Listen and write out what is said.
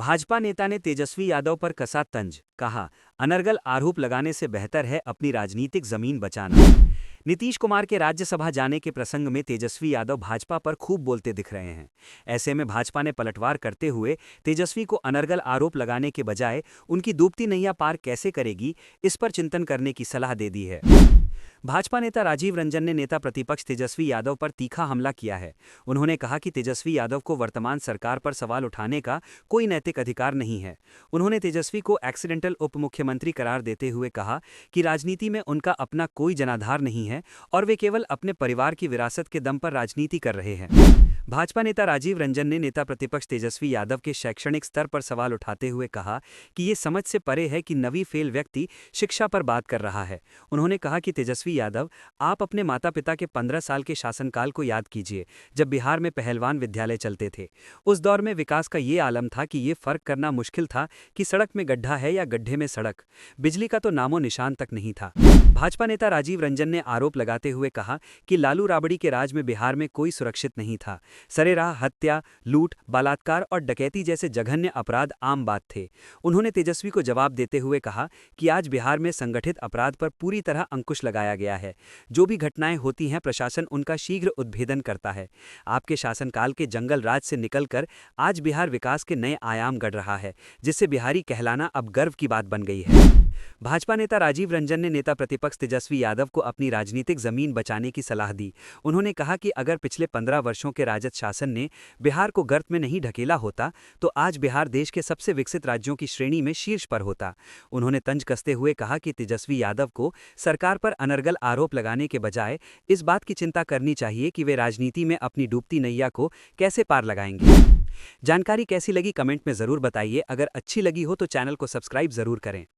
भाजपा नेता ने तेजस्वी यादव पर कसा तंज, कहा अनर्गल आरोप लगाने से बेहतर है अपनी राजनीतिक जमीन बचाना। नीतीश कुमार के राज्यसभा जाने के प्रसंग में तेजस्वी यादव भाजपा पर खूब बोलते दिख रहे हैं। ऐसे में भाजपा ने पलटवार करते हुए तेजस्वी को अनर्गल आरोप लगाने के बजाय उनकी डूबती नैया पार कैसे करेगी, इस पर चिंतन करने की सलाह दे दी है। भाजपा नेता राजीव रंजन ने नेता प्रतिपक्ष तेजस्वी यादव पर तीखा हमला किया है। उन्होंने कहा कि तेजस्वी यादव को वर्तमान सरकार पर सवाल उठाने का कोई नैतिक अधिकार नहीं है। उन्होंने तेजस्वी को एक्सीडेंटल उप मुख्यमंत्री करार देते हुए कहा कि राजनीति में उनका अपना कोई जनाधार नहीं है और वे केवल अपने परिवार की विरासत के दम पर राजनीति कर रहे हैं। भाजपा नेता राजीव रंजन ने नेता प्रतिपक्ष तेजस्वी यादव के शैक्षणिक स्तर पर सवाल उठाते हुए कहा कि ये समझ से परे है कि नवी फेल व्यक्ति शिक्षा पर बात कर रहा है। उन्होंने कहा कि तेजस्वी यादव, आप अपने माता पिता के 15 साल के शासनकाल को याद कीजिए, जब बिहार में पहलवान विद्यालय चलते थे। उस दौर में विकास का ये आलम था कि ये फर्क करना मुश्किल था कि सड़क में गड्ढा है या गड्ढे में सड़क। बिजली का तो नामो निशान तक नहीं था। भाजपा नेता राजीव रंजन ने आरोप लगाते हुए कहा कि लालू राबड़ी के राज में बिहार में कोई सुरक्षित नहीं था। सरेराह हत्या, लूट, बलात्कार और डकैती जैसे जघन्य अपराध आम बात थे। उन्होंने तेजस्वी को जवाब देते हुए कहा कि आज बिहार में संगठित अपराध पर पूरी तरह अंकुश लगाया गया है। जो भी घटनाएं होती हैं, प्रशासन उनका शीघ्र उद्भेदन करता है। आपके शासनकाल के जंगल राज से निकलकर आज बिहार विकास के नए आयाम गढ़ रहा है, जिससे बिहारी कहलाना अब गर्व की बात बन गई है। भाजपा नेता राजीव रंजन ने नेता प्रतिपक्ष तेजस्वी यादव को अपनी राजनीतिक जमीन बचाने की सलाह दी। उन्होंने कहा कि अगर पिछले 15 वर्षों के राजद शासन ने बिहार को गर्त में नहीं ढकेला होता तो आज बिहार देश के सबसे विकसित राज्यों की श्रेणी में शीर्ष पर होता। उन्होंने तंज कसते हुए कहा कि तेजस्वी यादव को सरकार पर अनर्गल आरोप लगाने के बजाय इस बात की चिंता करनी चाहिए कि वे राजनीति में अपनी डूबती नैया को कैसे पार लगाएंगे। जानकारी कैसी लगी कमेंट में ज़रूर बताइए। अगर अच्छी लगी हो तो चैनल को सब्सक्राइब ज़रूर करें।